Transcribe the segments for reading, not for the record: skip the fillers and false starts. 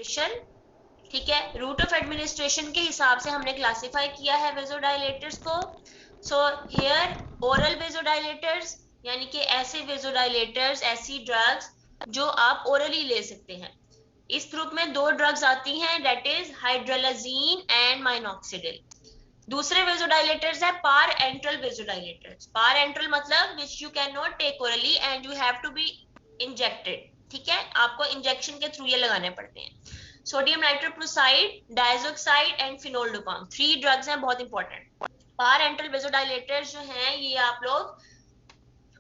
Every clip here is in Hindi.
ठीक है, रूट ऑफ एडमिनिस्ट्रेशन के हिसाब से हमने क्लासिफाई किया है वेजोडाइलेटर्स को। सो हियर ओरल वेजोडाइलेटर्स, यानी कि ऐसे वेजोडाइलेटर्स, ऐसी ड्रग्स जो आप ओरली ले सकते हैं। इस ग्रुप में दो ड्रग्स आती हैं, that is hydralazine and minoxidil. दूसरे वेजोडाइलेटर्स है parenteral vasodilators. Parenteral मतलब which you can not take orally and you have to be injected. ठीक है, आपको इंजेक्शन के थ्रू ये लगाने पड़ते हैं। Sodium nitrochloride, diazoxide and फिनोल्डोपाम, 3 drugs हैं बहुत इंपॉर्टेंट। पार एंट्रल वेजोडाइलेटर्स जो हैं ये आप लोग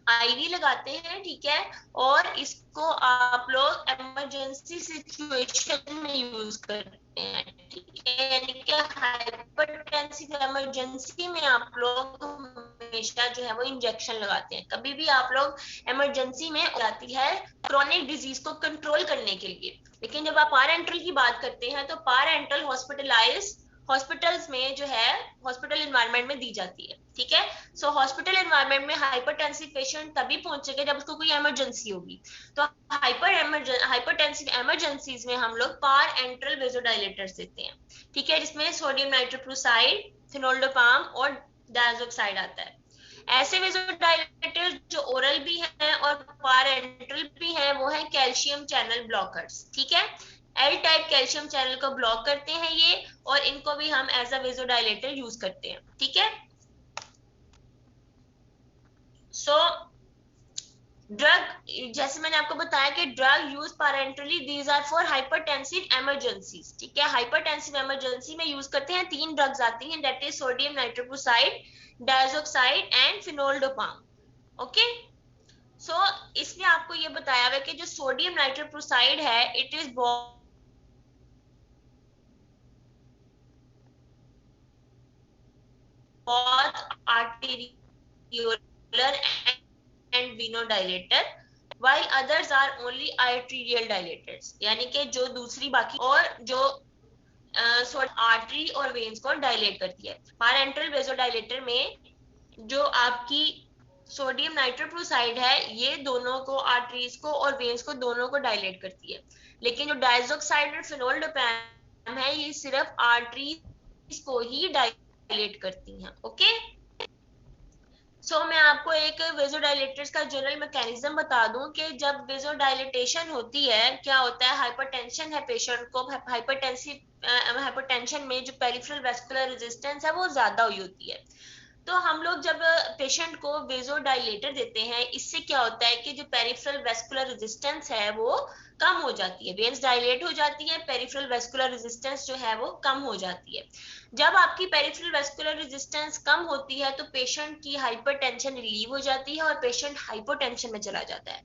आईवी लगाते हैं, ठीक है, और इसको आप लोग इमरजेंसी सिचुएशन में यूज करते हैं, ठीक है, यानी कि हाइपरटेंसिव इमरजेंसी में आप लोग हमेशा जो है वो इंजेक्शन लगाते हैं। कभी भी आप लोग इमरजेंसी में जाती है क्रोनिक डिजीज को कंट्रोल करने के लिए। लेकिन जब आप पार एंट्रल की बात करते हैं तो पार एंट्रल हॉस्पिटलाइज हॉस्पिटल्स में जो है हॉस्पिटल एनवायरनमेंट में दी जाती है, ठीक है। सो हॉस्पिटल एनवायरनमेंट में हाइपरटेंसिव पेशेंट तभी पहुंचेगा जब उसको कोई इमरजेंसी होगी। तो हाइपरटेंसिव इमरजेंसीज में हम लोग पार एंट्रल वेजोडाइलेटर्स देते हैं, ठीक है, जिसमें सोडियम नाइट्रोक्लोराइड, फिनोल्डोपाम और डायजोक्साइड आता है। ऐसे वेजोडाइलेटर्स जो ओरल भी हैं और पार एंट्रल भी हैं वो है कैल्शियम चैनल ब्लॉकर्स, ठीक है। एल टाइप कैल्शियम चैनल को ब्लॉक करते हैं ये, और इनको भी हम एज अ वेजोडाइलेटर यूज करते हैं, ठीक है। सो ड्रग, जैसे मैंने आपको बताया कि drug use parenterally, these are for hypertensive emergencies, ठीक है। हाइपरटेंसिव इमरजेंसी में यूज करते हैं, 3 ड्रग्स आती हैं, that is sodium nitrochloride, diazoxide and fenoldopam, okay. So इसमें आपको ये बताया हुआ है कि जो सोडियम नाइट्रोक्लोराइड है इट इज बहुत arteriolar and venodilator, while others are only arterial dilators, यानी कि जो दूसरी बाकी और जो आर्टरी और वेन्स को डायलेट करती है। पैरेंटल वेजोडाइलेटर में जो आपकी सोडियम नाइट्रोक्लोराइड है ये दोनों को, आर्टरीज को और वेन्स को, दोनों को डायलेट करती है। लेकिन जो डायजोक्साइड और फिनोल्डोपाम है ये सिर्फ आर्टरीज को ही डायलेट करती हैं, ओके। सो मैं आपको एक वेजोडाइलेटर्स का जनरल मैकेनिज्म बता दूं कि जब वेजोडाइलेटेशन होती है क्या होता है, हाइपरटेंशन है पेशेंट को, हाइपरटेंशन में जो पेरिफेरल वेस्कुलर रेजिस्टेंस है वो ज्यादा हुई होती है। तो हम लोग जब पेशेंट को वेजोडाइलेटर देते हैं इससे क्या होता है कि जो पेरिफेरल वेस्कुलर रेजिस्टेंस है वो कम हो जाती है, वेन्स डायलेट हो जाती है, पेरिफेरल वेस्कुलर रेजिस्टेंस जो है वो कम हो जाती है। जब आपकी पेरिफेरल वेस्कुलर रेजिस्टेंस कम होती है तो पेशेंट की हाइपरटेंशन रिलीव हो जाती है और पेशेंट हाइपोटेंशन में चला जाता है।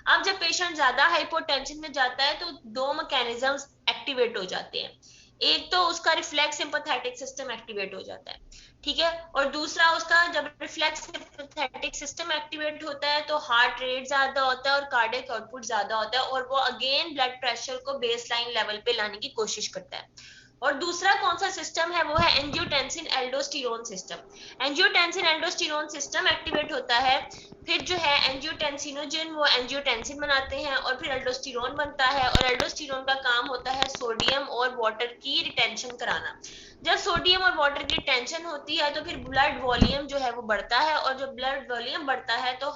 अब जब पेशेंट ज्यादा हाइपोटेंशन में जाता है तो 2 मैकेनिज्म्स एक्टिवेट हो जाते हैं। एक तो उसका रिफ्लेक्स सिंपैथेटिक सिस्टम एक्टिवेट हो जाता है, ठीक है, और दूसरा उसका जब रिफ्लेक्स सिंपैथेटिक सिस्टम एक्टिवेट होता है तो हार्ट रेट ज्यादा होता है और कार्डियक आउटपुट ज्यादा होता है और वो अगेन ब्लड प्रेशर को बेसलाइन लेवल पे लाने की कोशिश करता है। और दूसरा कौन सा सिस्टम है वो है angiotensin aldosterone system. Angiotensin aldosterone system activate होता है, फिर जो है एंजियोटेंसिनोजन वो एंजियोटेंसिन बनाते हैं और फिर एल्डोस्टेरोन बनता है, और एल्डोस्टेरोन का काम होता है सोडियम और वाटर की रिटेंशन कराना। जब सोडियम और वाटर की टेंशन होती है तो फिर ब्लड वॉल्यूम जो है वो बढ़ता है, और जब ब्लड वॉल्यूम बढ़ता है तो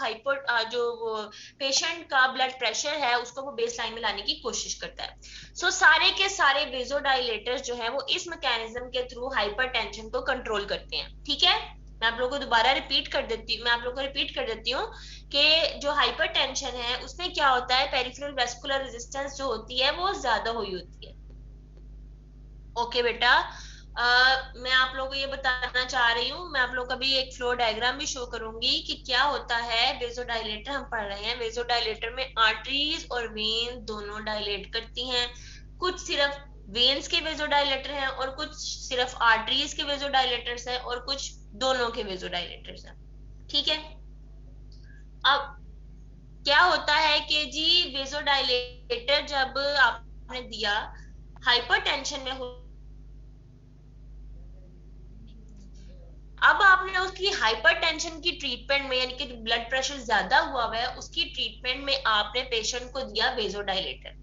जो वो पेशेंट का ब्लड प्रेशर है उसको वो बेस लाइन में लाने की कोशिश करता है। सो सारे के सारे वेजोडाइलेटर्स जो है वो इस मैकेनिज्म के थ्रू हाइपरटेंशन को कंट्रोल करते हैं, ठीक है। मैं आप लोगों को दोबारा रिपीट कर देती हूँ, कि जो हाइपरटेंशन है उसमें क्या होता है, पेरिफेरल वेस्कुलर रेजिस्टेंस जो होती है वो ज्यादा हुई होती है, ओके बेटा। मैं आप लोगों को ये बताना चाह रही हूँ, मैं आप लोगों को अभी एक फ्लो डायग्राम भी शो करूंगी कि क्या होता है। वेजोडाइलेटर हम पढ़ रहे हैं, वेजोडाइलेटर में आर्टरीज और वेन दोनों डायलेट करती हैं। कुछ सिर्फ वेन्स के वेजोडाइलेटर हैं और कुछ सिर्फ आर्टरीज के वेजोडाइलेटर्स हैं और कुछ दोनों के वेजोडाइलेटर्स हैं, ठीक है। अब क्या होता है कि जी वेजोडाइलेटर जब आपने दिया हाइपरटेंशन में अब आपने उसकी हाइपरटेंशन की ट्रीटमेंट में, यानी कि ब्लड प्रेशर ज्यादा हुआ है उसकी ट्रीटमेंट में आपने पेशेंट को दिया वेजोडाइलेटर।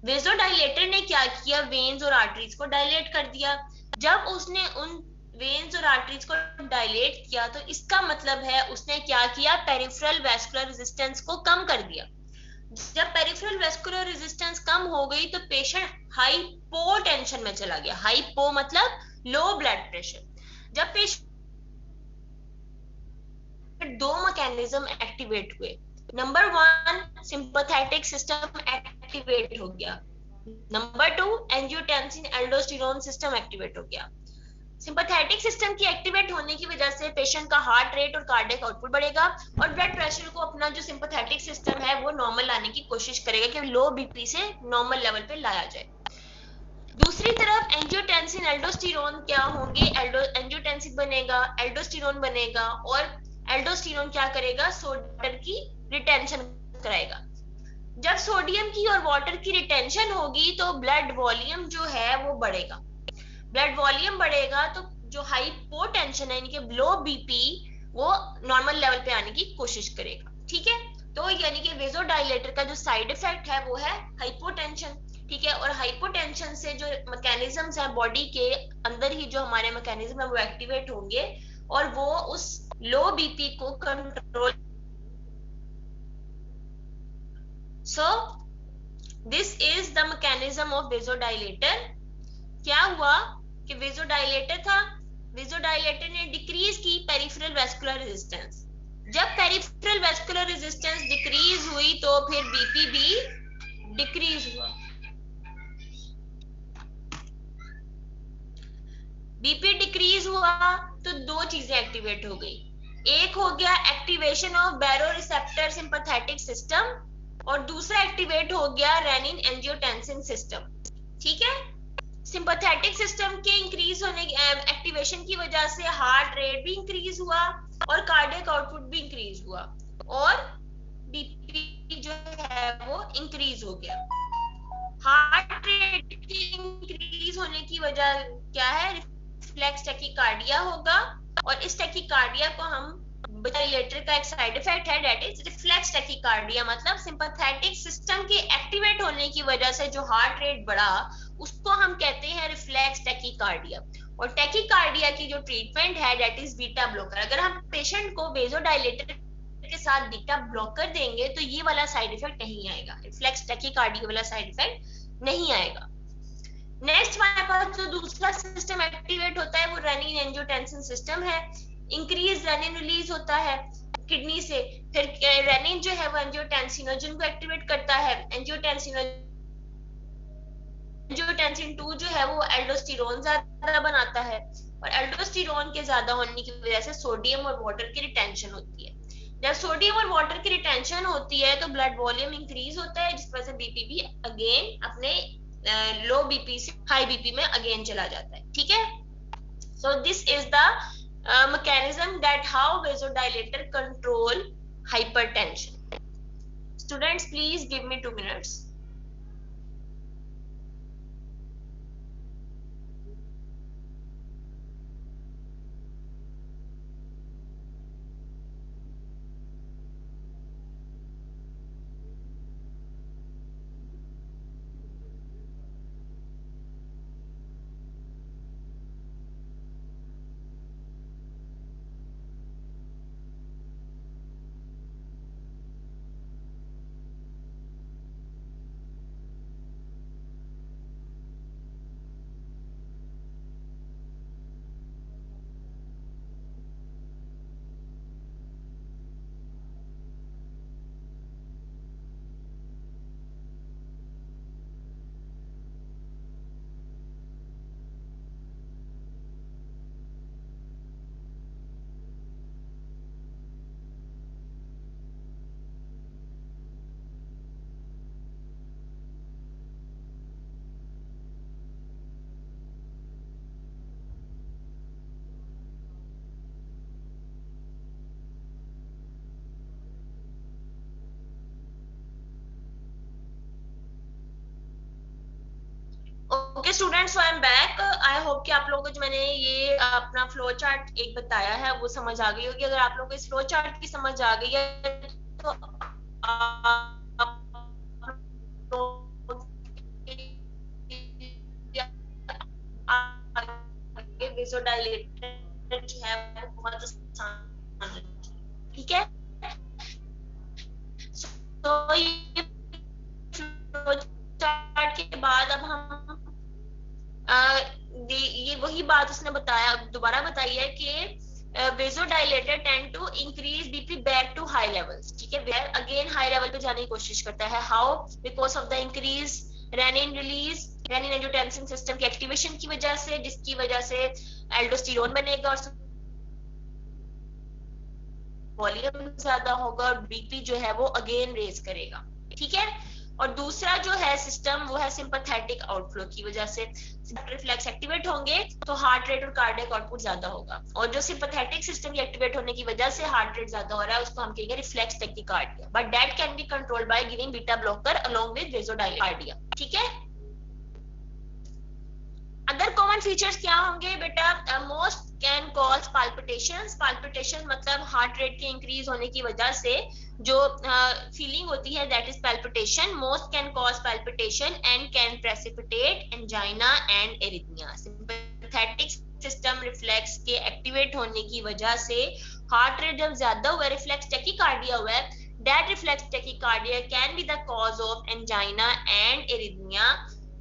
वेजोडाइलेटर ने क्या किया, वेन्स और आर्टरीज को डायलेट कर दिया। जब उसने उन वेन्स और आर्टरीज को डायलेट किया तो इसका मतलब है उसने क्या किया, पेरिफेरल वैस्कुलर रेजिस्टेंस को कम कर दिया। जब पेरिफेरल वैस्कुलर रेजिस्टेंस कम हो गई तो पेशेंट हाइपोटेंशन में चला गया। हाइपो मतलब लो ब्लड प्रेशर। जब पेशेंट, दो मैकेनिज्म एक्टिवेट हुए। Number one, sympathetic system activate हो गया। Number two, angiotensin aldosterone system activate हो गया। सिंपैथेटिक सिस्टम की एक्टिवेट होने की वजह से पेशेंट का हार्ट रेट और कार्डियक आउटपुट बढ़ेगा और ब्लड प्रेशर को अपना जो सिंपैथेटिक सिस्टम है वो नॉर्मल लाने की कोशिश करेगा कि लो बीपी से नॉर्मल लेवल पे लाया जाए। दूसरी तरफ एंजियोटेंसिन एल्डोस्टेरोन क्या होंगे, एंजियोटेंसिन बनेगा, एल्डोस्टेरोन बनेगा और एल्डोस्टेरोन क्या करेगा, सोडियम की रिटेंशन कराएगा। जब सोडियम की और वाटर की रिटेंशन होगी तो ब्लड वॉल्यूम जो है वो बढ़ेगा। ब्लड वॉल्यूम बढ़ेगा तो जो हाइपोटेंशन है यानी कि लो बीपी वो नॉर्मल लेवल पे आने की कोशिश करेगा। ठीक है, तो यानी कि वेजोडाइलेटर का जो साइड इफेक्ट है वो है हाइपोटेंशन। ठीक है, और हाइपोटेंशन से जो मैकेनिज्म्स हैं बॉडी के अंदर ही जो हमारे मैकेनिज्म है वो एक्टिवेट होंगे और वो उस लो बीपी को control. So this is the mechanism of vasodilator. क्या हुआ कि वेजोडाइलेटर था, वेजोडाइलेटर ने डिक्रीज की पेरिफेरल वैस्कुलर रेजिस्टेंस। जब पेरिफेरल वैस्कुलर रेजिस्टेंस डिक्रीज हुई तो फिर बीपी भी डिक्रीज हुआ। बीपी डिक्रीज हुआ तो दो चीजें एक्टिवेट हो गई। एक हो गया activation of baroreceptor sympathetic system और दूसरा एक्टिवेट हो गया रेनिन एंजियोटेंसिन सिस्टम। ठीक है, सिंपैथेटिक सिस्टम के इंक्रीज होने एक्टिवेशन की वजह से हार्ट रेट भी इंक्रीज हुआ और कार्डियक आउटपुट भी इंक्रीज हुआ और बीपी जो है वो इंक्रीज हो गया। हार्ट रेट की इंक्रीज होने की वजह क्या है, रिफ्लेक्स टैकीकार्डिया होगा और इस टैकीकार्डिया को हम वेजोडाइलेटर का एक साइड इफेक्ट है दैट इज रिफ्लेक्स टैकीकार्डिया। मतलब सिंपैथेटिक सिस्टम के एक्टिवेट होने की वजह से जो हार्ट रेट बढ़ा उसको हम कहते हैं रिफ्लेक्स टैकीकार्डिया। और टैकीकार्डिया की जो ट्रीटमेंट है दैट इज बीटा ब्लॉकर। अगर हम पेशेंट को वेजोडाइलेटर के साथ बीटा ब्लॉकर देंगे तो ये वाला साइड इफेक्ट नहीं आएगा, रिफ्लेक्स टैकीकार्डिया वाला साइड इफेक्ट नहीं आएगा। नेक्स्ट हमारे पास जो दूसरा सिस्टम एक्टिवेट होता है वो रेनिन एंजियोटेंसिन सिस्टम है। इंक्रीज रेनिन रिलीज होता है किडनी से, फिर रेनिन जो है वो एंजियोटेंसिनोजन को एक्टिवेट करता है। एंजियोटेंसिन 2 जो है वो एल्डोस्टेरोन ज्यादा बनाता है और एल्डोस्टेरोन के ज्यादा होने की वजह से सोडियम और वाटर की रिटेंशन होती है। जब सोडियम और वाटर की रिटेंशन होती है तो ब्लड वॉल्यूम इंक्रीज होता है जिस वजह से बीपी भी अगेन अपने लो बीपी से हाई बीपी में अगेन चला जाता है। ठीक है, so this is the mechanism that how vasodilator control hypertension. Students, please give me 2 minutes. Okay students, I am back. I hope कि आप लोगों को जो मैंने ये अपना फ्लो चार्ट एक बताया है वो समझ आ गई होगी। अगर आप लोगों को इस फ्लो चार्ट की समझ आ गई है तो आप वेसोडाइलेटर जो है वो बहुत आसान है, ठीक है। तो ये फ्लो चार्ट के बाद अब हम ये वही बात उसने बताया, दोबारा बताई है कि vasodilator tend to increase BP back to high levels, ठीक है, वेयर अगेन हाई लेवल पे जाने की कोशिश करता है। How? Because of the increase rennin release, renin angiotensin system की एक्टिवेशन की वजह से, जिसकी वजह से एल्डोस्टेरोन बनेगा और वॉल्यूम ज्यादा होगा और बीपी जो है वो अगेन रेज करेगा, ठीक है। और दूसरा जो है सिस्टम वो है सिंपैथेटिक आउटफ्लो की वजह से रिफ्लेक्स एक्टिवेट होंगे तो हार्ट रेट और कार्डियक आउटपुट ज्यादा होगा, और जो सिंपैथेटिक सिस्टम की एक्टिवेट होने की वजह से हार्ट रेट ज्यादा हो रहा है उसको हम कहेंगे reflex tachycardia, but that can be controlled by giving beta blocker along with vasodilator, ठीक है। अदर कॉमन फीचर्स क्या होंगे बेटा? Most can cause palpitations, palpitation मतलब हार्ट रेट के इंक्रीज होने की वजह से जो फीलिंग होती है that is palpitation. Most can cause palpitation and can precipitate angina and arrhythmia. Sympathetic system reflex के एक्टिवेट होने की वजह से हार्ट रेट जब ज्यादा हुआ, रिफ्लेक्स टैकीकार्डिया हुआ, that reflex tachycardia can be the cause of angina and arrhythmia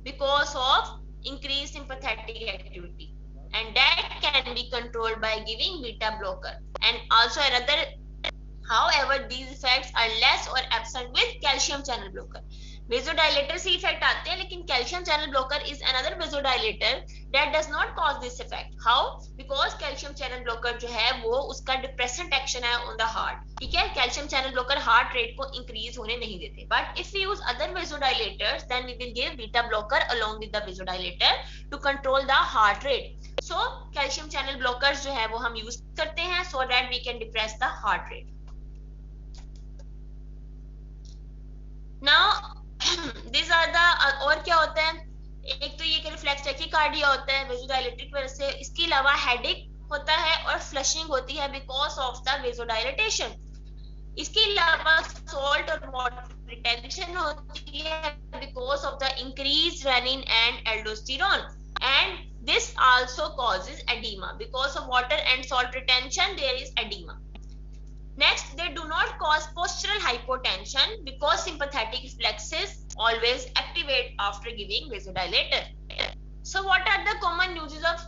because of increased sympathetic activity, and that can be controlled by giving beta blocker. And also another, however these effects are less or absent with calcium channel blocker. Vasodilator से इफेक्ट आते हैं, लेकिन calcium channel blocker is another vasodilator that does not cause this effect. How? Because calcium channel blocker जो है वो उसका डिप्रेसेंट एक्शन है ऑन द हार्ट, ठीक है। Calcium channel blocker heart rate को इंक्रीज होने नहीं देते, but if we use other vasodilators then we will give beta blocker along with the vasodilator to control the heart rate. So calcium channel blockers जो है वो हम यूज करते हैं so that we can depress the heart rate. Now this are the, और क्या होता है? एक तो ये कि रिफ्लेक्स टैकीकार्डिया होता है वेसोडाइलेटर की वजह से, इसके अलावा हेडेक होता है और फ्लशिंग होती है बिकॉज ऑफ द वेसोडाइलेटेशन। इसके अलावा सॉल्ट और वाटर रिटेंशन होती है because of the increase renin and aldosterone, and this also causes edema. Because of water and salt retention there is edema. Next, they do not cause postural hypotension because sympathetic reflexes always activate after giving vasodilator. So, what are the common uses of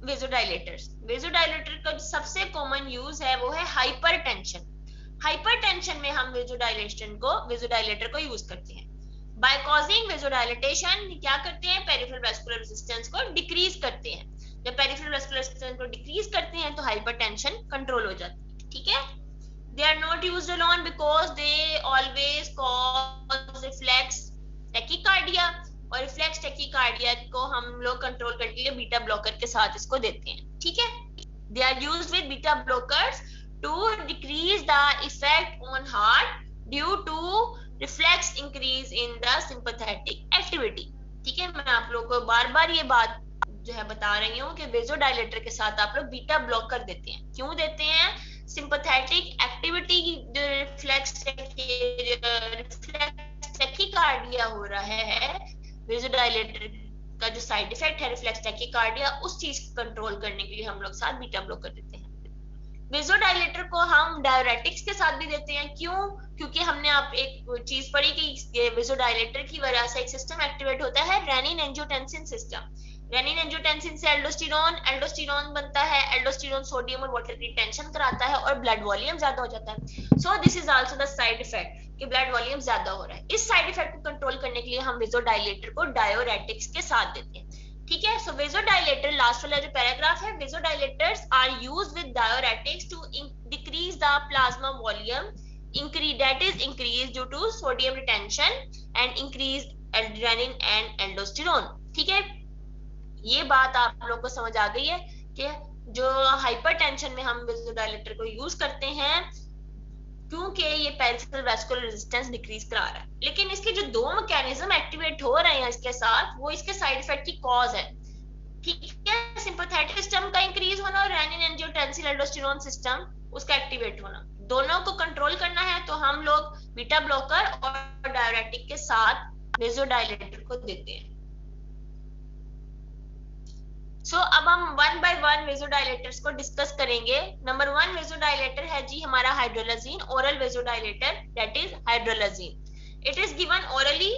vasodilators? Vasodilator का सबसे common use है वो है hypertension. Hypertension में हम vasodilator को use करते हैं. By causing vasodilatation क्या करते हैं? Peripheral vascular resistance को decrease करते हैं. जब peripheral vascular resistance को decrease करते हैं तो hypertension control हो जाती है, ठीक है। They are not used alone because they always cause reflex tachycardia, और रिफ्लेक्स टैकीकार्डिया को हम लोग कंट्रोल करने के लिए बीटा ब्लॉकर के साथ इसको देते हैं, ठीक है। They are used with beta blockers to decrease the effect on heart due to reflex increase in the sympathetic activity, ठीक है। मैं आप लोगों को बार बार ये बात जो है बता रही हूँ कि वेसोडाइलेटर के साथ आप लोग बीटा ब्लॉकर देते हैं। क्यों देते हैं? सिंपैथेटिक एक्टिविटी जो रिफ्लेक्स टैकीकार्डिया हो रहा है, वेसोडाइलेटर का जो साइड इफेक्ट है रिफ्लेक्स टैकीकार्डिया, उस चीज को कंट्रोल करने के लिए हम लोग साथ बीटा ब्लॉकर देते हैं। वेसोडाइलेटर को हम डायरेटिक्स के साथ भी देते हैं। क्यों? क्योंकि हमने आप एक चीज पढ़ी कि वेसोडाइलेटर की वजह से एक सिस्टम एक्टिवेट होता है renin angiotensin system. Renin angiotensin से एल्डोस्टेरोन बनता है, एल्डोस्टेरोन सोडियम और वाटर की रिटेंशन कराता है और ब्लड वॉल्यूम ज्यादा हो जाता है। So this is also the side effect कि ब्लड वॉल्यूम ज्यादा हो रहा है। इस साइड इफेक्ट को कंट्रोल करने के लिए हम वेसोडाइलेटर को डायोरेटिक्स के साथ देते हैं, ठीक है। सो वेसोडाइलेटर, लास्ट वाला जो पैराग्राफ है, vasodilators are used with diuretics to decrease the plasma volume that is increased due to sodium retention and increased adrenaline and aldosterone, ठीक है। ये बात आप लोग को समझ आ गई है कि जो हाइपरटेंशन में हम वेसोडाइलेटर को यूज करते हैं क्योंकि ये पेरिफेरल वैस्कुलर रेजिस्टेंस डिक्रीज करा रहा है, लेकिन इसके जो दो मैकेनिज्म एक्टिवेट हो रहे हैं इसके साथ, वो इसके साइड इफेक्ट की कॉज है, ठीक है। सिंपैथेटिक सिस्टम का इंक्रीज होना और रेनिन एंजियोटेंसिन एल्डोस्टेरोन सिस्टम उसका एक्टिवेट होना, दोनों को कंट्रोल करना है तो हम लोग बीटा ब्लॉकर और डायरेटिक के साथ वेसोडाइलेटर को देते हैं। सो अब हम वन बाय वन वेजोडाइलेटर्स को डिस्कस करेंगे। नंबर वन वेजोडाइलेटर है जी हमारा hydralazine, oral vasodilator, that is hydralazine. It is given orally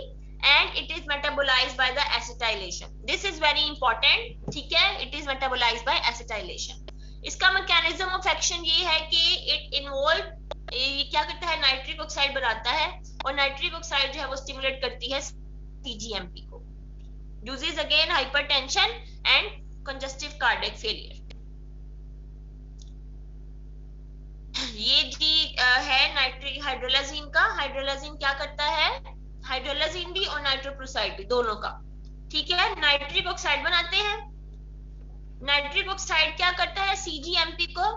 and it is metabolized by the acetylation. This is very important, ठीक है, it is metabolized by acetylation. इसका मैकेनिज्म ऑफ एक्शन ये है कि इट इन्वॉल्व ये क्या करता है, नाइट्रिक ऑक्साइड बनाता है और नाइट्रिक ऑक्साइड जो है वो स्टिमुलेट करती है सीजीएमपी को, uses again hypertension and congestive cardiac failure. ये जी है नाइट्रिक हाइड्रोलाजीन का। हाइड्रोलाजीन क्या करता है, हाइड्रोलाजीन भी और नाइट्रोप्रोसाइड भी दोनों का, ठीक है, नाइट्रिक ऑक्साइड बनाते हैं। नाइट्रिक ऑक्साइड क्या करता है, सीजीएमपी को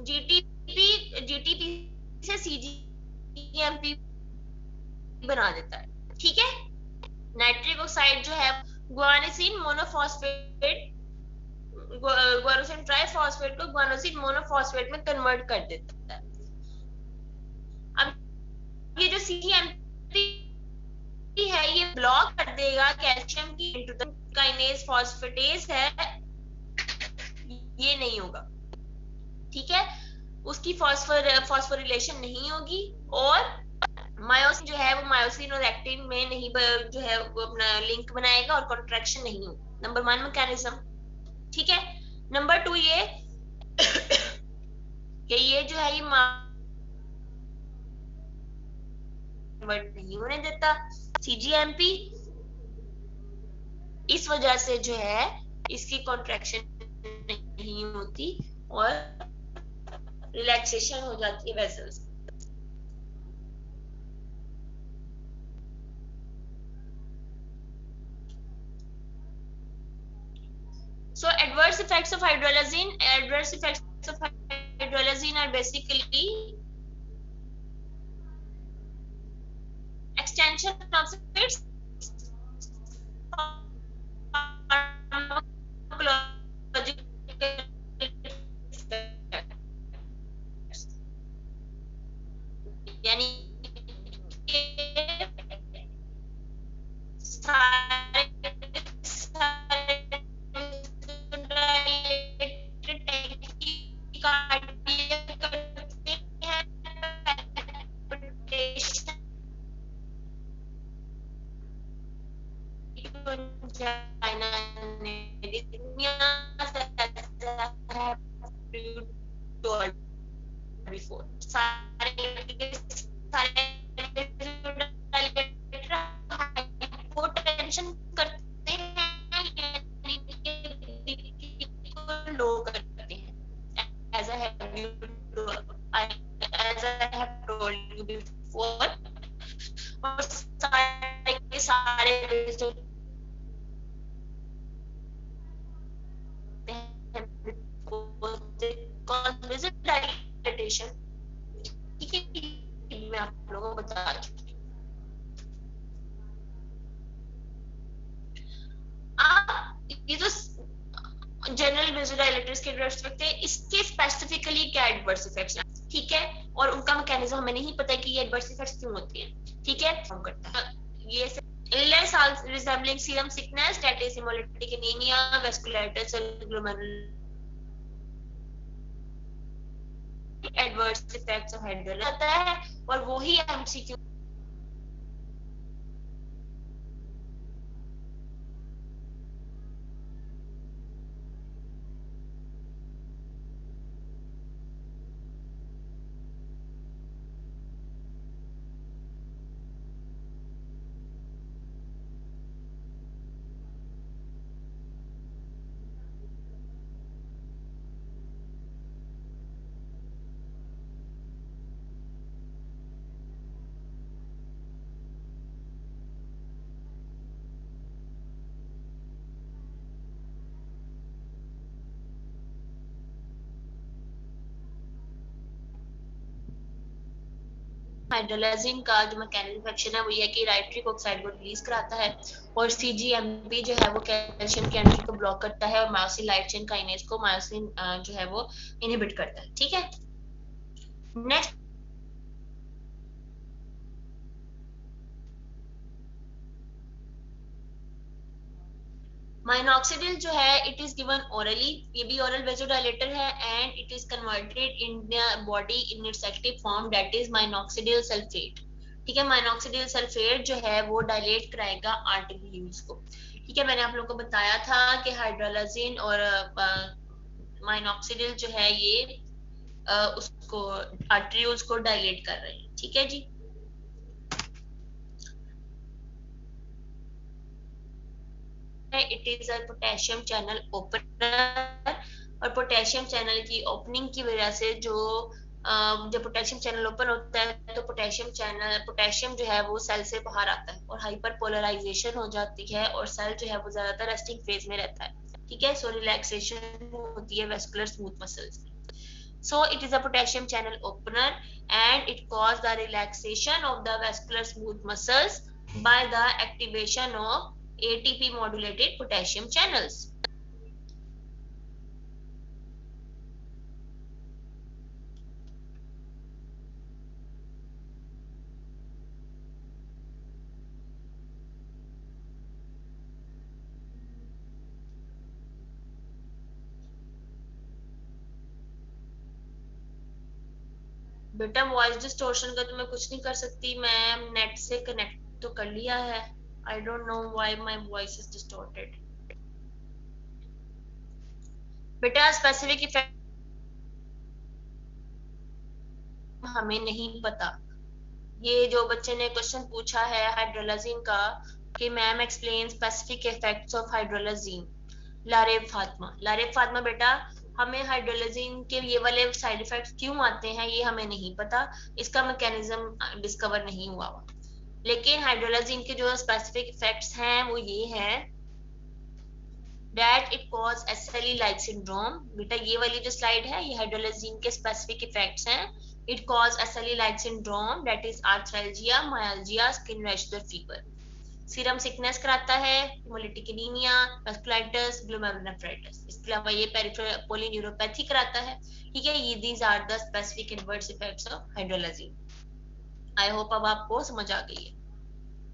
जीटीपी से सीजीएमपी बना देता है, ठीक है। नाइट्रिक ऑक्साइड जो है ग्वानिसिन मोनोफॉस्फेट, ग्वानोसिन ट्राइफॉस्फेट को ग्वानोसिन मोनोफॉस्फेट में कन्वर्ट कर देता है। अब ये जो सीजीएमपी है ये ब्लॉक कर देगा कैल्शियम की काइनेज फॉस्फेटेज है, ये नहीं होगा, ठीक है, उसकी फॉस्फोरिलेशन नहीं होगी और मायोसिन जो है वो मायोसिन और एक्टिन में नहीं जो है वो अपना लिंक बनाएगा और कॉन्ट्रैक्शन नहीं होगी। नंबर वन मैकेनिज्म, ठीक है। नंबर टू ये कि ये जो है ये कन्वर्ट नहीं होने देता सीजीएमपी, इस वजह से जो है इसकी कॉन्ट्रैक्शन नहीं होती और रिलैक्सेशन हो जाती है vessels. So adverse effects of hydrolazine, adverse effects of hydrolazine are basically extension of its यानी मैं आप लोगों को बता चुकी हूँ। ये तो जनरल वेज़ोडाइलेटर्स के एडवर्स इफेक्ट है, इसके स्पेसिफिकली क्या एडवर्स इफेक्ट्स हैं, ठीक है, और उनका मैकेनिज्म हमें नहीं पता कि ये एडवर्स इफेक्ट्स क्यों होते हैं, ठीक है। हम करता है ये illness resembling serum sickness, that is hemolytic anemia, vasculitis and glomerular adverse effects of hydrolysis आता है और वो ही एमसीक्यू हाइड्रोलाजिन का जो मैकेनिज्म एक्शन है वो ये है कि नाइट्रिक ऑक्साइड को रिलीज कराता है और सीजीएमपी जो है वो कैल्शियम की एंट्री को ब्लॉक करता है और मायोसिन लाइट चेन काइनेज को मायोसिन जो है वो इनहिबिट करता है, ठीक है। नेक्स्ट माइनॉक्सिडिल जो है इट इज गिवन ओरली, ये भी ओरल वेजोडाइलेटर है, and it is converted in the body in its active form that is minoxidil sulphate. ठीक है, माइनॉक्सिडिल सल्फेट जो है वो डायलेट कराएगा आर्टरीज को। ठीक है, मैंने आप लोगों को बताया था कि हाइड्रोलाजिन और माइनॉक्सिडिल जो है ये उसको आर्टरीज को डायलेट कर रहे हैं। ठीक है जी। It is a potassium channel opener, और पोटेशियम चैनल की ओपनिंग की वजह से जो जब पोटेशियम चैनल ओपन होता है तो पोटेशियम जो है वो सेल से बाहर आता है और हाइपर पोलराइजेशन हो जाती है और सेल जो है वो ज्यादातर रेस्टिंग फेज में रहता है। ठीक है, सो रिलैक्सेशन होती है वेस्कुलर स्मूथ मसल्स में। So it is a potassium channel opener and it causes the relaxation of the vascular smooth muscles by the activation of ATP modulated potassium channels. बेटा वॉइस डिस्टोर्शन का तो मैं कुछ नहीं कर सकती, मैं नेट से कनेक्ट तो कर लिया है। I don't know why my voice is distorted. बेटा स्पेसिफिक इफेक्ट हमें नहीं पता। ये जो बच्चे ने क्वेश्चन पूछा है हाइड्रोलाजिन का कि ma'am explain specific effects of hydralazine, Laraib Fatima बेटा हमें हाइड्रोलाजिन के ये वाले साइड इफेक्ट्स क्यों आते हैं ये हमें नहीं पता, इसका मैकेनिज्म डिस्कवर नहीं हुआ। लेकिन हाइड्रोलाजिन के जो स्पेसिफिक इफेक्ट्स हैं वो ये है that it cause SLE like syndrome। बेटा ये वाली जो स्लाइड है ये हाइड्रोलाजिन के स्पेसिफिक इफेक्ट्स हैं। It cause SLE like syndrome that is arthralgia, myalgia, skin rash और fever। सीरम सिकनेस कराता है, हेमोलिटिक एनीमिया, वेस्कुलाइटिस, ग्लोमेरुलोनेफ्राइटिस। इसके अलावा ये पेरिफेरल पोलीन्यूरोपैथी कराता है। ठीक है, ये these are the specific inverse effects of hydralazine. I hope अब आपको समझ आ गई है।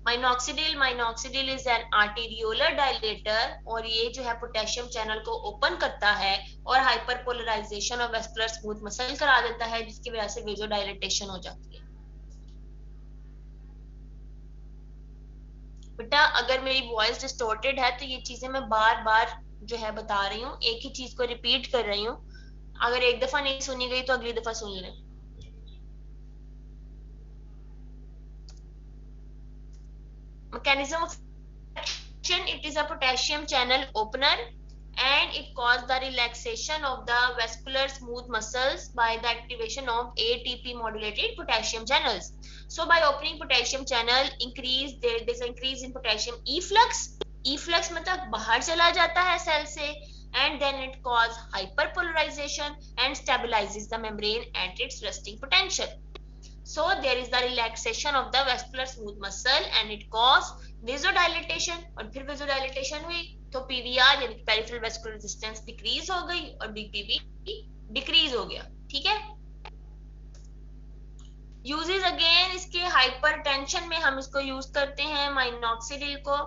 Minoxidil is an arteriolar dilator और ये जो है पोटेशियम चैनल को ओपन करता है और हाइपरपोलराइजेशन और वेस्कुलर स्मूथ मसल करा देता है जिसकी वजह से वेजोडाइलेटेशन हो जाती है। बेटा अगर मेरी वॉइस डिस्टॉर्टेड है तो ये चीजें मैं बार बार जो है बता रही हूँ, एक ही चीज को रिपीट कर रही हूँ। अगर एक दफा नहीं सुनी गई तो अगली दफा सुन लें। mechanism of action, it is a potassium channel opener and it causes the relaxation of the vascular smooth muscles by the activation of ATP modulated potassium channels. So by opening potassium channel there is an increase in potassium efflux मतलब बाहर चला जाता है सेल से, and then it causes hyperpolarization and stabilizes the membrane at its resting potential. So there is the relaxation of the vascular smooth muscle and it cause vasodilatation और फिर vasodilatation हुई तो PVR यानी कि peripheral vascular resistance डिक्रीज हो गई और BPV डिक्रीज हो गया। ठीक है, यूजेस अगेन इसके हाइपरटेंशन में हम इसको यूज करते हैं माइनॉक्सिडिल को।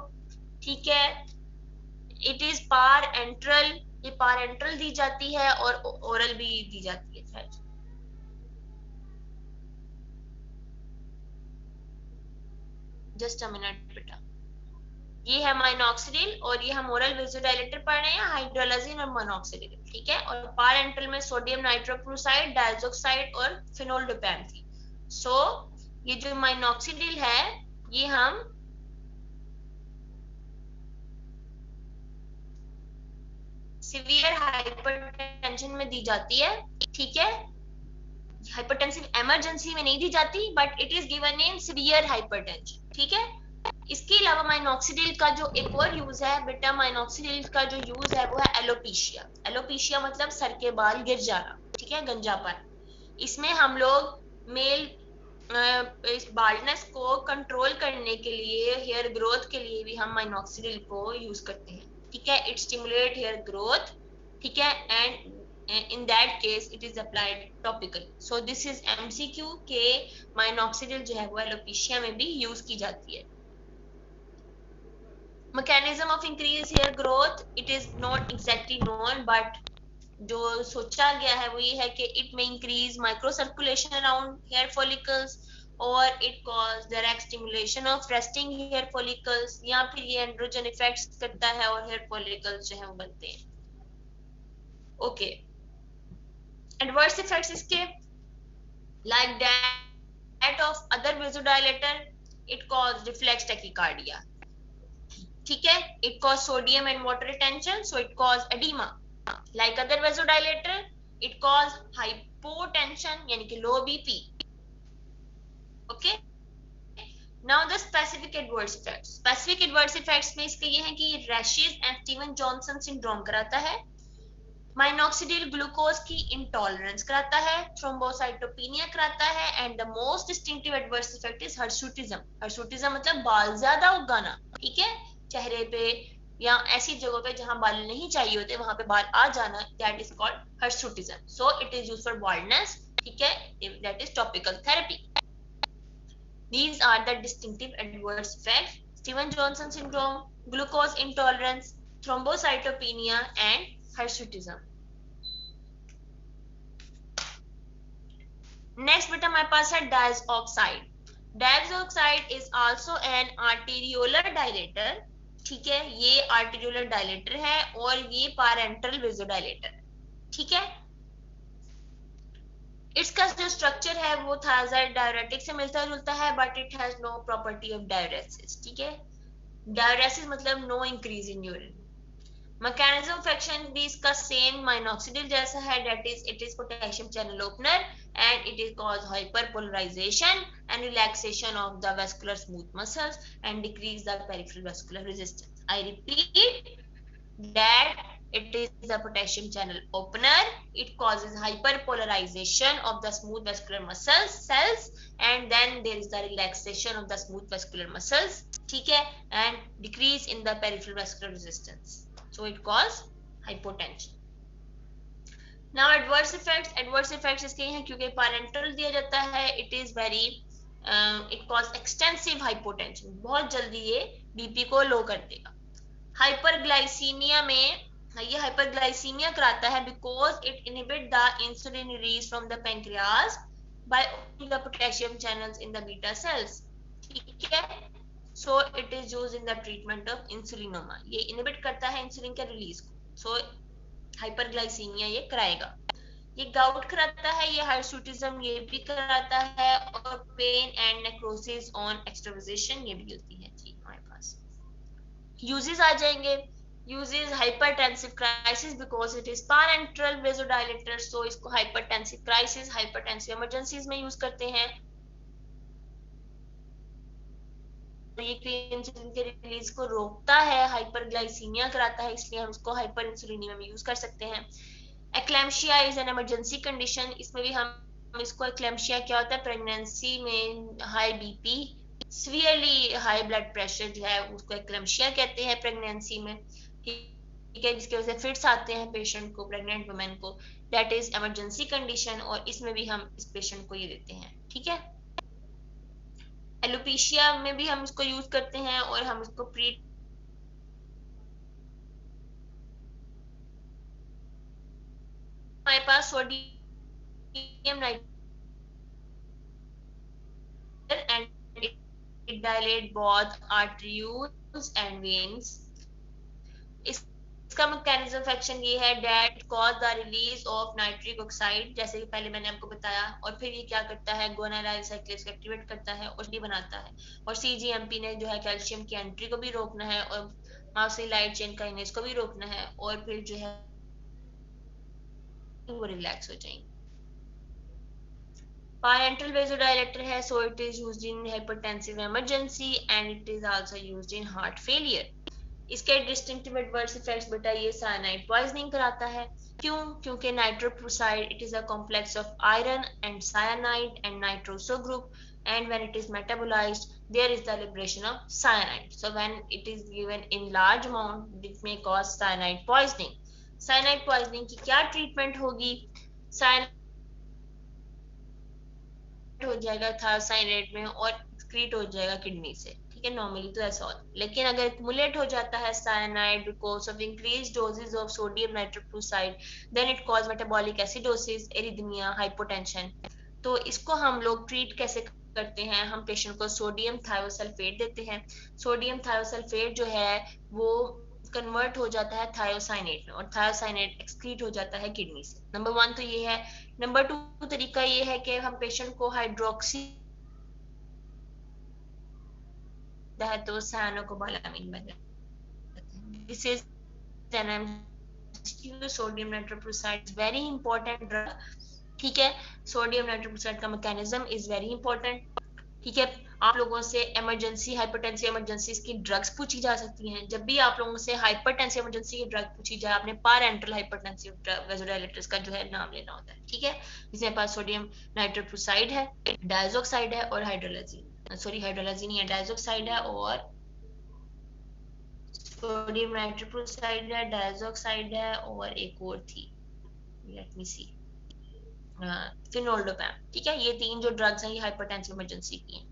ठीक है, इट इज पार एंट्रल, ये पार एंट्रल दी जाती है और ओरल भी दी जाती है। जस्ट अ मिनट बेटा, ये है माइनॉक्सिडिल और ये हम ओरल वेजोडाइलेटर पढ़ रहे हैं हाइड्रोलाजिन और मोनोक्सिडिल। ठीक है, और पार एंट्रल में सोडियम नाइट्रोक्लोराइड, डायजोक्साइड और फिनोल्डोपैन थी। सो ये जो माइनॉक्सिडिल है ये हम सीवियर हाइपरटेंशन में दी जाती है। ठीक है, हाइपरटेंसिव इमरजेंसी में नहीं दी जाती but it is given in severe hypertension. ठीक है, इसके अलावा माइनॉक्सिडिल का जो एक और यूज है बेटा, माइनॉक्सिडिल का जो यूज है वो है एलोपेशिया। एलोपेशिया मतलब सर के बाल गिर जाना। ठीक है, गंजापन। इसमें हम लोग मेल इस बाल्डनेस को कंट्रोल करने के लिए, हेयर ग्रोथ के लिए भी हम माइनॉक्सिडिल को यूज करते हैं। ठीक है, इट स्टिमुलेट हेयर ग्रोथ। ठीक है, and in that case it is applied topically. So this is MCQ के माइनॉक्सिडिल जो है वो एलोपेशिया में भी यूज की जाती है। mechanism of increase hair growth, it is not exactly known, but जो सोचा गया है वो ये है कि it may increase microcirculation around hair follicles or it cause direct stimulation of resting hair follicles, या फिर ये एंड्रोजन इफेक्ट्स करता है और हेयर फॉलिकल्स जो है वो बनते हैं. ओके, एडवर्स इफेक्ट्स इसके like that of other vasodilator, it cause reflex tachycardia. ठीक है, it cause sodium and water retention, so it cause edema. Like other vasodilator, it cause hypotension यानी कि low BP. Okay. Now the specific adverse effects. Specific adverse effects में इसके ये हैं कि rashes and Steven Johnson syndrome कराता है, माइनॉक्सिडिल ग्लूकोज की इंटॉलरेंस कराता है, थ्रोम्बोसाइटोपेनिया कराता है, and the most distinctive adverse effect is hirsutism. Hirsutism मतलब बाल ज्यादा उगाना, ठीक है, चेहरे पे या ऐसी जगहों पे जहां बाल नहीं चाहिए होते वहां पे बाल आ जाना, that is called hirsutism. So it is used for baldness, ठीक है, that is topical therapy. These are the distinctive adverse effects: Steven-Johnson syndrome, glucose intolerance, thrombocytopenia, and hirsutism. Next बेटा हमारे पास है डायज़ोक्साइड. डायज़ोक्साइड is also an arteriolar dilator. ठीक है, ये arteriolar dilator है और ये parenteral vasodilator है. ठीक है, इसका जो स्ट्रक्चर है वो थायराइड डायरेटिक से मिलता जुलता है, but it has no property of diuresis. ठीक है, डायरेसिस मतलब no increase in urine. Mechanism of action भी इसका सेम माइनॉक्सिडिल जैसा है, that is it is potassium channel opener and it is cause hyperpolarization and relaxation of the vascular smooth muscles and decrease the peripheral vascular resistance. I repeat that it is the potassium channel opener, it causes hyperpolarization of the smooth vascular muscles cells and then there is the relaxation of the smooth vascular muscles, ठीक है, and decrease in the peripheral vascular resistance, so it cause hypotension. Now adverse effects इसके हैं क्योंकि parenteral दिया जाता है, it is very it cause extensive hypotension, बहुत जल्दी ये बीपी को लो कर देगा. हाइपरग्लाइसीमिया में ये हाइपरग्लाइसीमिया कराता है because it inhibit the insulin release from the pancreas by opening the potassium channels in the beta cells. ठीक है, so it is used in the treatment of insulinoma. ये इनहिबिट करता है इंसुलिन के रिलीज को, सो हाइपरग्लाइसीमिया ये कराएगा. ये गाउट कराता है, ये हाइर्सुटिज्म ये भी कराता है, और पेन एंड नेक्रोसिस ऑन एक्सट्रावाजेशन ये भी होती है. ठीक, हमारे पास यूजेस आ जाएंगे. Uses hypertensive crisis because it is parenteral vasodilator, so इसको हाइपरटेंसिव क्राइसिस हाइपरटेंसिव इमरजेंसीज में यूज करते हैं. ये इंसुलिन के रिलीज को रोकता है, हाइपरग्लाइसीमिया कराता है, इसलिए हम उसको हाइपर इंसुलिनिमिया में यूज कर सकते हैं. एक्लैम्पशिया इज एन इमरजेंसी कंडीशन. इसमें भी हम इसको एक्लैम्पशिया क्या होता है, प्रेगनेंसी में high BP severely high blood pressure जो है उसको एक्लैम्पशिया कहते हैं प्रेगनेंसी में. ठीक है, जिसकी वजह से फिट्स आते हैं पेशेंट को, प्रेग्नेंट वुमेन को, दैट इज इमरजेंसी कंडीशन, और इसमें भी हम इस पेशेंट को ये देते हैं. ठीक है, एलोपेशिया में भी हम इसको यूज करते हैं और हम इसको प्री हमारे पास sodium nitrate and it dilate both arteries and veins. इसका मैकेनिज्म ऑफ एक्शन ये है that cause the release of nitric oxide, जैसे कि पहले मैंने आपको बताया, और फिर ये क्या करता है, गोनाडाइल साइक्लेज को एक्टिवेट करता है और बनाता है, और CGMP ने जो है कैल्शियम की एंट्री को भी रोकना है और माउसी लाइट चेन काइनेज को भी रोकना है, और फिर जो है वो रिलैक्स हो जाएंगे. Parenteral vasodilator है, so it is used in hypertensive emergency and it is also used in heart failure. इसके distinctive adverse effects बेटा ये cyanide poisoning कराता है. क्यों? क्योंकि nitroprusside it is a complex of iron and cyanide and nitroso group, and when it is metabolized there is the liberation of cyanide. So when it is given in large amount it may cause cyanide poisoning. Cyanide poisoning की क्या treatment होगी? Cyanide हो जाएगा थायरोसाइनेट में और एक्सक्रीट हो जाएगा किडनी से. ठीक है, नॉर्मली तो ऐसा होता है, लेकिन अगर एक्युमुलेट हो जाता है cyanide because of increase dosages of sodium nitrochloride then it cause metabolic acidosis, arrhythmia, hypotension. तो इसको हम लोग ट्रीट कैसे करते हैं? हम पेशेंट को सोडियम थायोसल्फेट देते हैं। सोडियम थायोसल्फेट जो है वो कन्वर्ट हो जाता है थायोसाइनेट में, और थायोसाइनेट एक्सक्रीट हो जाता है किडनी से। नंबर 1 तो ये है। नंबर 2 तरीका ये है कि हम पेशेंट को हाइड्रोक्सी है तो साइनोकोबालामिन बन जाता है। This is sodium nitrochloride, very important drug. ठीक है, सोडियम नाइट्रोक्लोराइड का मैकेनिज्म इज वेरी इंपॉर्टेंट। ठीक है, आप लोगों से इमरजेंसी हाइपरटेंसिव इमरजेंसी की ड्रग्स पूछी जा सकती हैं। जब भी आप लोगों से हाइपरटेंसिव इमरजेंसी की ड्रग पूछी जाए, आपने पारेंटल हाइपरटेंसिव वेज़ोडाइलेटर्स का जो है नाम लेना होता है। ठीक है, जिसमें पास सोडियम नाइट्रोक्लोराइड है, डायजोक्साइड है और हाइड्रोलाजीन, सॉरी हाइड्रोलाजीन नहीं है, डायजोक्साइड है और सोडियम नाइट्रोक्लोराइड है, डायजोक्साइड है और एक और थी, लेट मी सी, फिनोल्डोपैम। ठीक है, ये 3 जो ड्रग्स हैं ये हाइपरटेंसिव इमरजेंसी की हैं।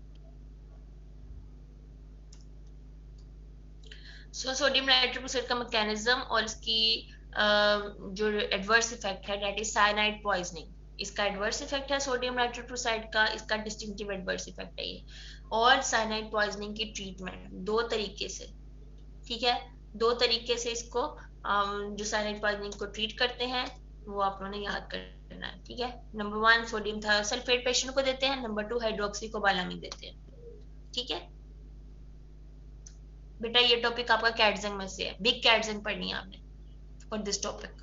सोडियम नाइट्रोक्लोराइड का मैकेनिज्म और इसकी जो एडवर्स इफेक्ट है दैट इज साइनाइड पॉइजनिंग। इसका एडवर्स इफेक्ट है सोडियम नाइट्रोक्लोराइड का, इसका डिस्टिंक्टिव एडवर्स इफेक्ट है ये। और साइनाइड पॉइजनिंग की ट्रीटमेंट 2 तरीके से, ठीक है, 2 तरीके से इसको जो साइनाइड पॉइजनिंग को ट्रीट करते हैं वो आप लोगों ने याद करना है। ठीक है, नंबर 1 सोडियम थायोसल्फेट पेशेंट को देते हैं, नंबर 2 हाइड्रोक्सीकोबालामिन देते हैं। ठीक है बेटा, ये टॉपिक आपका कैटजंग में से है, बिग कैटजंग पढ़नी है आपने फॉर दिस टॉपिक।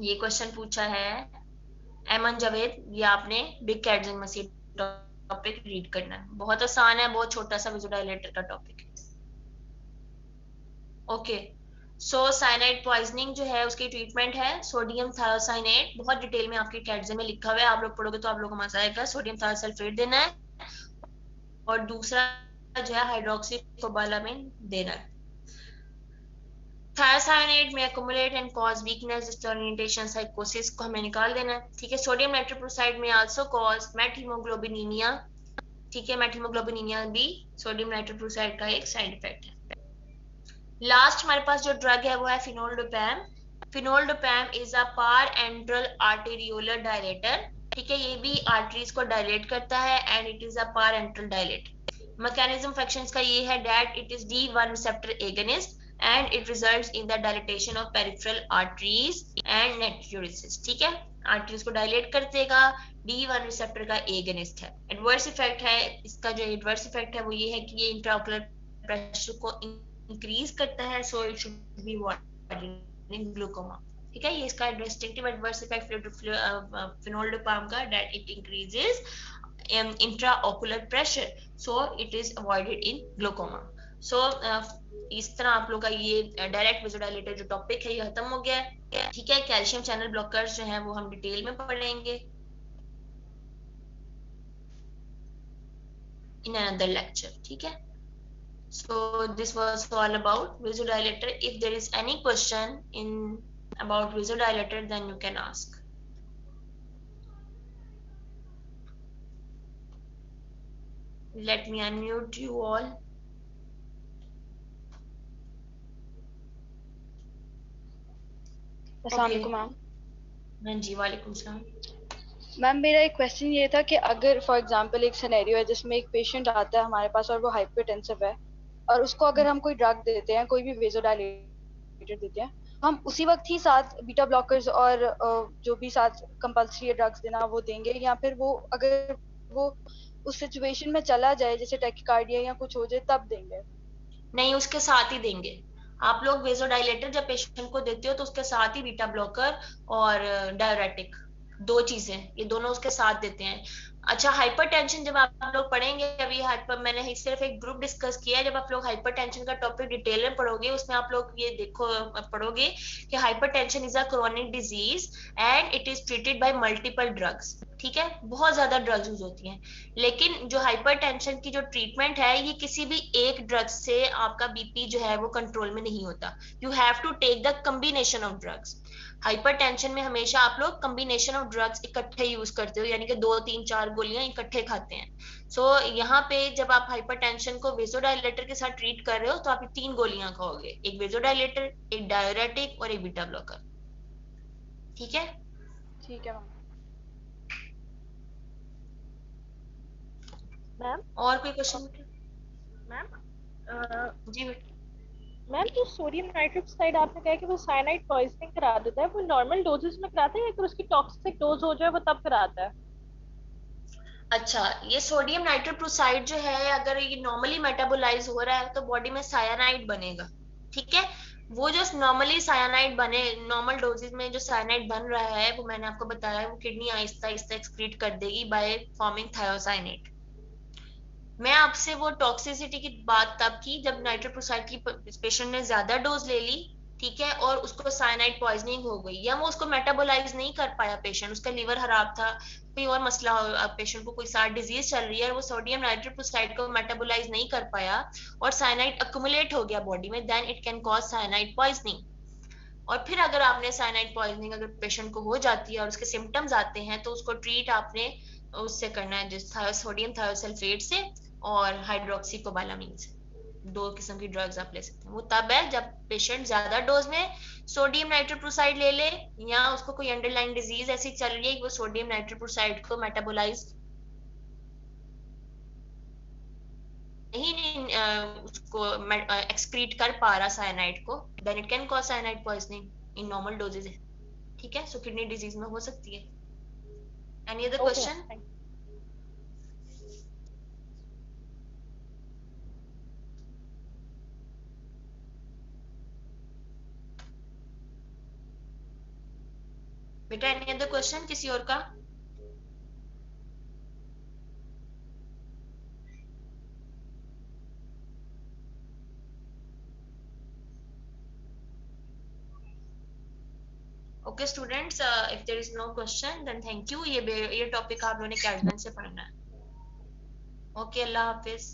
ये क्वेश्चन पूछा है एमन जावेद, ये आपने बिग कैटजंग में से टॉपिक रीड करना है। बहुत आसान है, बहुत छोटा सा विजुअलाइजेटर का टॉपिक है। ओके, सो साइनाइड पॉइजनिंग जो है उसकी ट्रीटमेंट है सोडियम थायोसाइनेट, बहुत डिटेल में आपके कैटजे में लिखा हुआ है, आप लोग पढ़ोगे तो आप लोगों को मजा आएगा। सोडियम थायोसल्फेट देना है और दूसरा जो है हाइड्रोक्सीकोबालामिन देना है। थायोसाइनेट में accumulate and cause weakness, disorientation, साइकोसिस को हमें निकाल देना है। ठीक है, सोडियम नाइट्रोक्लोराइड में आल्सो कॉज मेटहीमोग्लोबिनीमिया। ठीक है, मेटहीमोग्लोबिनीमिया भी सोडियम नाइट्रोक्लोराइड का एक साइड इफेक्ट है। लास्ट हमारे पास जो ड्रग है वो है fenoldopam. Fenoldopam is a parenteral arteriolar dilator. ठीक है, ये भी आर्टरीज को डायलेट करता है and it is a parenteral dilator. Mechanism functions का ये है that it is D1 receptor agonist and it results in the dilatation of peripheral arteries and natriuresis. ठीक है, आर्टरीज को डायलेट कर देगा, D1 रिसेप्टर का एगोनिस्ट है। एडवर्स इफेक्ट है इसका, जो एडवर्स इफेक्ट है वो ये है कि ये इंट्राओकुलर प्रेशर को इंक्रीज करता है, so it should be avoided in glaucoma. ठीक है, ये इसका डिस्टिंक्टिव एडवर्स इफेक्ट फिनोल्डोपैम का that it increases intraocular pressure, so it is avoided in glaucoma. So इस तरह आप लोग का ये डायरेक्ट वेज़ोडाइलेटर जो टॉपिक है ये खत्म हो गया है। ठीक है, कैल्शियम चैनल ब्लॉकर्स जो हैं वो हम डिटेल में पढ़ेंगे इन अनदर लेक्चर। ठीक है, so this was all about vasodilator. If there is any question in about vasodilator then you can ask. Let me unmute you all. अस्सलाम वालेकुम मैम। हाँ जी, वालेकुम सलाम। मैम मेरा एक क्वेश्चन ये था कि अगर फॉर एग्जांपल एक सिनेरियो है जिसमें एक पेशेंट आता है हमारे पास और वो हाइपरटेंसिव है और उसको अगर हम कोई ड्रग देते हैं, कोई भी वेज़ोडाइलेटर देते हैं, हम उसी वक्त ही साथ बीटा ब्लॉकर्स और जो भी साथ कंपल्सरी ड्रग्स देना वो देंगे, या फिर वो अगर वो उस सिचुएशन में चला जाए जैसे टैकीकार्डिया या कुछ हो जाए तब देंगे? नहीं, उसके साथ ही देंगे। आप लोग वेज़ोडाइलेटर जब पेशेंट को देते हो तो उसके साथ ही बीटा ब्लॉकर और डायरेटिक, 2 चीजें ये दोनों उसके साथ देते हैं। अच्छा, हाइपरटेंशन जब आप लोग पढ़ेंगे, अभी मैंने सिर्फ एक ग्रुप डिस्कस किया है, जब आप लोग हाइपरटेंशन का टॉपिक डिटेल में पढ़ोगे उसमें आप लोग ये देखो पढ़ोगे कि hypertension is a chronic disease and it is treated by multiple drugs. ठीक है, बहुत ज्यादा ड्रग्स यूज होती हैं, लेकिन जो हाइपरटेंशन की जो ट्रीटमेंट है, ये किसी भी एक ड्रग से आपका बीपी जो है वो कंट्रोल में नहीं होता। You have to take the combination of drugs. Hypertension में हमेशा आप लोग कम्बिनेशन ऑफ ड्रग्स इकट्ठे यूज करते हो, यानी कि 2 3 4 गोलियां इकट्ठे खाते हैं। सो यहाँ पे जब आप हाइपरटेंशन को वेसोडाइलेटर के साथ ट्रीट कर रहे हो, तो आप 3 गोलियां खाओगे, एक वेसोडाइलेटर, एक डायरेटिक और एक बीटा ब्लॉकर। ठीक है। ठीक है मैम। मैम और कोई क्वेश्चन? मैम जी बेटा। मैम जो सोडियम नाइट्रोक्साइड आपने कहा कि वो साइनाइड पॉइजनिंग करा देता है, वो नॉर्मल डोजेस में कराता है या फिर उसकी टॉक्सिक डोज हो जाए वो तब कराता है? अच्छा, ये सोडियम नाइट्रोक्लोराइड जो है, अगर ये नॉर्मली मेटाबोलाइज हो रहा है तो बॉडी में सायानाइड बनेगा। ठीक है, वो जो नॉर्मली सायानाइड बने, नॉर्मल डोजेज में जो सायानाइड बन रहा है, वो मैंने आपको बताया, वो किडनी आहिस्ता आहिस्ता एक्सक्रीट कर देगी बाय फॉर्मिंग थायोसाइनेट। मैं आपसे वो टॉक्सिसिटी की बात तब की जब नाइट्रोक्लोराइड की पेशेंट ने ज्यादा डोज ले ली, ठीक है, और उसको साइनाइड पॉइजनिंग हो गई, या वो उसको मेटाबोलाइज नहीं कर पाया पेशेंट, उसका लीवर खराब था, कोई और मसला हो, पेशेंट को कोई सार डिजीज चल रही है, और वो सोडियम नाइट्रोक्लोराइड को मेटाबोलाइज नहीं कर पाया और साइनाइड अक्यूमुलेट हो गया बॉडी में, then it can cause cyanide poisoning. और फिर अगर आपने साइनाइड पॉइजनिंग अगर पेशेंट को हो जाती है और उसके सिम्टम्स आते हैं, तो उसको ट्रीट आपने उससे करना है, जिस सोडियम थायोसल्फेट से और हाइड्रोक्सीकोबालामीन से। 2 किस्म की ड्रग्स आप ले सकते हैं। वो तब है जब पेशेंट ज्यादा डोज में सोडियम नाइट्रोक्लोराइड ले ले, या उसको कोई अंडरलाइन डिजीज ऐसी चल रही है कि वो सोडियम नाइट्रोक्लोराइड को मेटाबोलाइज नहीं उसको एक्सक्रीट कर पा रहा साइनाइड को, then it can cause cyanide poisoning in normal dosages. ठीक है, सो किडनी डिजीज में हो सकती है। Any other question? बेटा एनी अदर क्वेश्चन किसी और का? Okay students, if there is no question then thank you. ये टॉपिक आप लोगों ने कैडमन से पढ़ना है। ओके, अल्लाह हाफिज।